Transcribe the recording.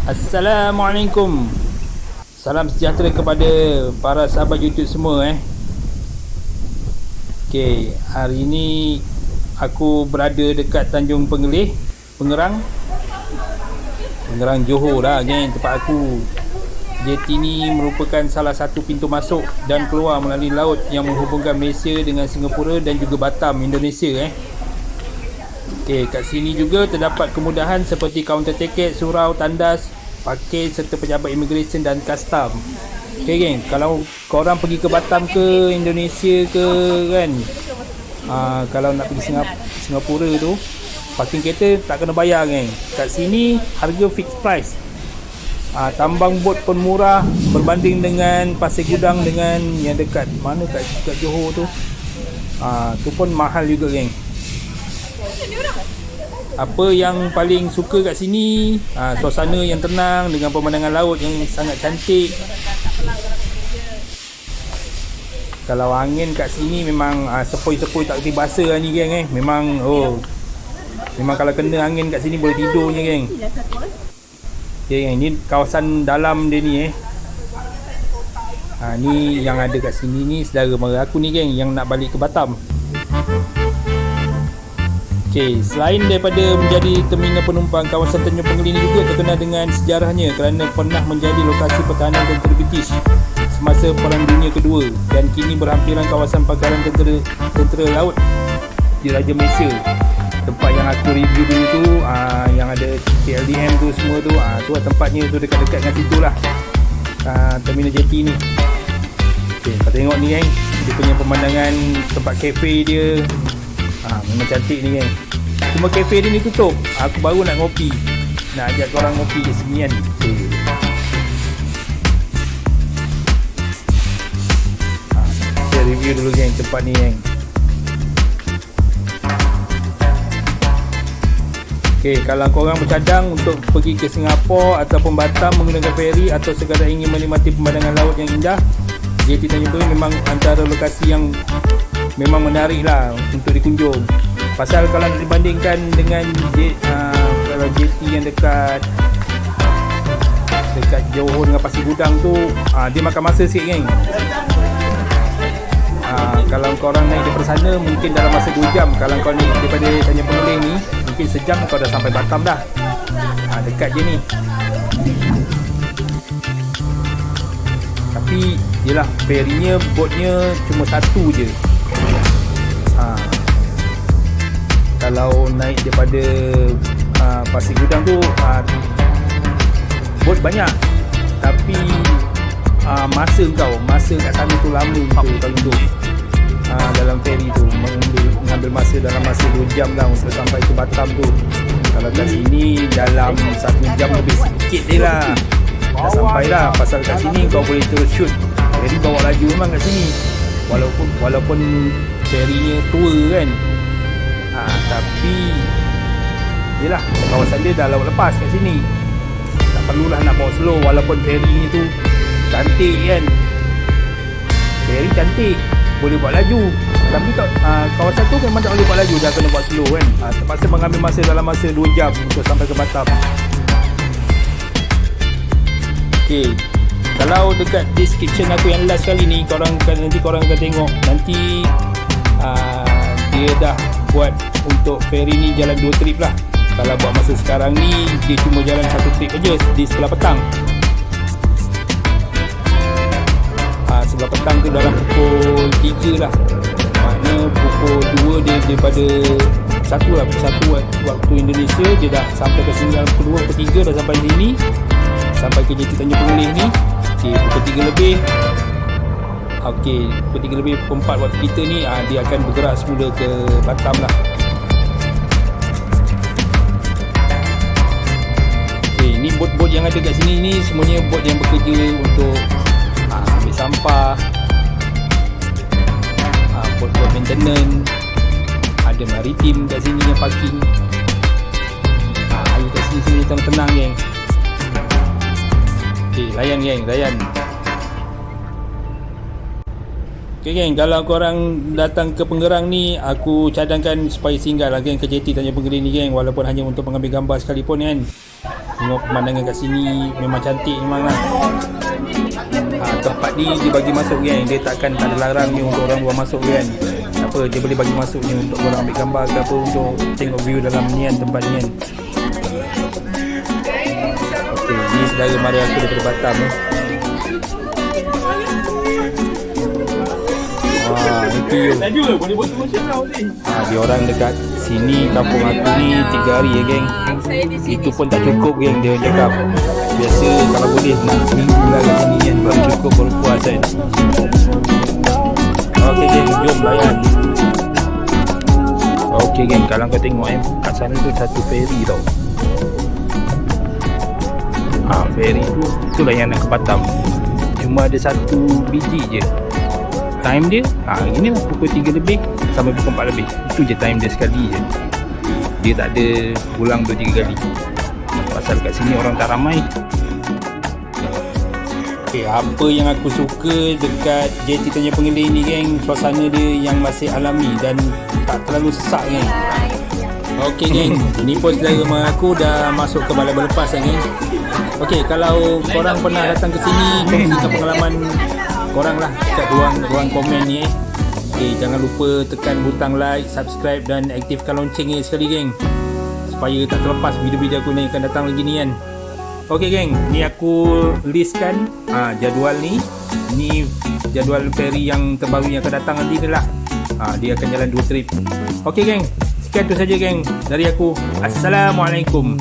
Assalamualaikum. Salam sejahtera kepada para sahabat YouTube semua Okey, hari ini aku berada dekat Tanjung Pengerang Johor lah geng, tempat aku. Jeti ni merupakan salah satu pintu masuk dan keluar melalui laut yang menghubungkan Malaysia dengan Singapura dan juga Batam, Indonesia Okey, kat sini juga terdapat kemudahan seperti kaunter tiket, surau, tandas, parkir serta pejabat imigresen dan custom. Okey geng, kalau korang pergi ke Batam ke Indonesia ke kan, kalau nak pergi Singapura tu, parking kereta tak kena bayar geng. Kat sini harga fixed price. Tambang bot pun murah berbanding dengan Pasir Gudang dengan yang dekat mana kat Johor tu. Tu pun mahal juga geng. Apa yang paling suka kat sini, suasana yang tenang dengan pemandangan laut yang sangat cantik. Kalau angin kat sini memang sepoi-sepoi tak kerti basah lah ni geng Memang memang kalau kena angin kat sini boleh tidurnya geng. Okay, geng, ni kawasan dalam dia ni ni yang ada kat sini ni saudara mara aku ni geng, yang nak balik ke Batam. Okay, selain daripada menjadi terminal penumpang, kawasan Tanjung Pengerang ini juga terkenal dengan sejarahnya kerana pernah menjadi lokasi pertahanan tentera British semasa Perang Dunia Kedua dan kini berhampiran kawasan pangkalan tentera laut di Raja Malaysia. Tempat yang aku review dulu tu, yang ada PLDM tu semua tu, tu lah tempatnya tu, dekat-dekat dengan situ lah, terminal jeti ni. Okay, kau tengok ni geng, dia punya pemandangan tempat kafe dia. Memang cantik ni geng. Cuma kafe dia ni tutup. Aku baru nak ngopi, nak ajak korang ngopi di sini kan. Kita review dulu geng tempat ni geng. Okay, kalau korang bercadang untuk pergi ke Singapura ataupun Batam menggunakan feri atau sekadar ingin menikmati pemandangan laut yang indah, Jeti Tanjung Pengerang memang antara lokasi yang memang menarik lah untuk dikunjung. Pasal kalau nak dibandingkan dengan kalau jeti yang dekat Johor dengan Pasir Gudang tu, dia makan masa sikit geng. Kalau korang naik daripada sana mungkin dalam masa 2 jam. Kalau kau naik daripada Tanjung Pengerang ni mungkin sejam kau dah sampai Batam dah. Dekat je ni. Tapi yelah, ferinya, botnya cuma satu je. Kalau naik daripada Pasir Gudang tu, bot banyak, tapi masa kat sana tu lama tu. Kalau tu dalam feri tu mengambil masa dalam masa 2 jam lah untuk sampai ke Batam tu. Kalau kat sini dalam 1 jam lebih sikit je lah dah sampai dah. Pasal kat sini kau boleh terus shoot, jadi bawa laju memang kat sini. Walaupun ferinya tua kan, tapi yelah, kawasan dia dah laut lepas kat sini, tak perlulah nak bawa slow. Walaupun ferinya tu cantik kan, feri cantik, boleh buat laju, tapi kawasan tu memang tak boleh buat laju, dah kena buat slow kan. Terpaksa mengambil masa dalam masa 2 jam untuk sampai ke Batam. Okay, kalau dekat description aku yang last kali ni, nanti korang akan tengok nanti dia dah buat untuk feri ni jalan 2 trip lah. Kalau buat masa sekarang ni dia cuma jalan 1 trip aja di sebelah petang. Sebelah petang tu dalam pukul 3 lah. Maknanya pukul 2 dia daripada 1 lah, pukul 1 waktu Indonesia dia dah sampai ke sini. Dalam pukul 2, pukul 3 dah sampai sini, sampai ke Jeti Tanjung Pengerang ni. Okay, pukul 3 lebih. Okay, pukul 3 lebih, pukul 4 waktu kita ni, dia akan bergerak semula ke Batam lah. Okay, ni bot-bot yang ada kat sini ni semuanya bot yang bekerja untuk ambil sampah, bot-bot maintenance. Ada maritim kat sini yang parking. Air kat sini semua tenang-tenang geng. Okay, layan geng, layan. Okay geng, kalau korang datang ke Pengerang ni, aku cadangkan supaya singgah lah geng ke Jeti Tanjung Pengerang ni geng, walaupun hanya untuk mengambil gambar sekalipun kan. Tengok pemandangan kat sini memang cantik memang lah. Tempat ni dia bagi masuk kan, dia tak ada larang ni untuk orang luar masuk kan. Apa, dia boleh bagi masuk ni untuk orang ambil gambar ke apa, untuk tengok view dalam ni kan, tempat ni kan. Okey, ni saudara mara aku daripada Batam ni. Itu dia orang dekat sini, kampung aku ni 3 hari ya geng. Itu pun tak cukup geng, dia cakap. Biasa kalau boleh nak seminggu lah kat sini kan, baru cukup, baru puas kan. Okey geng, jom layan. Okey geng, kalau kau tengok kat sana tu satu ferry tau. Ferry tu lah yang nak ke Batam. Cuma ada satu biji je. Time dia gini lah, pukul 3 lebih sampai pukul 4 lebih. Itu je time dia sekali je. Dia tak ada pulang 2-3 kali. Pasal kat sini orang tak ramai. Apa yang aku suka dekat JT Tanjung Pengelih ni geng, suasana dia yang masih alami dan tak terlalu sesak geng. Okey geng, ni pun saudara mara aku dah masuk ke balai berlepas geng. Okey, kalau korang pernah datang ke sini, kongsikan pengalaman korang lah kat ruang komen ni Okey, jangan lupa tekan butang like, subscribe dan aktifkan lonceng ni sekali geng, supaya tak terlepas video-video aku yang akan datang lagi ni kan. Okey geng, ni aku listkan jadual ni. Ni jadual ferry yang terbaru yang akan datang nanti ni lah. Dia akan jalan 2 trip. Okey geng, sekian tu saja geng dari aku. Assalamualaikum.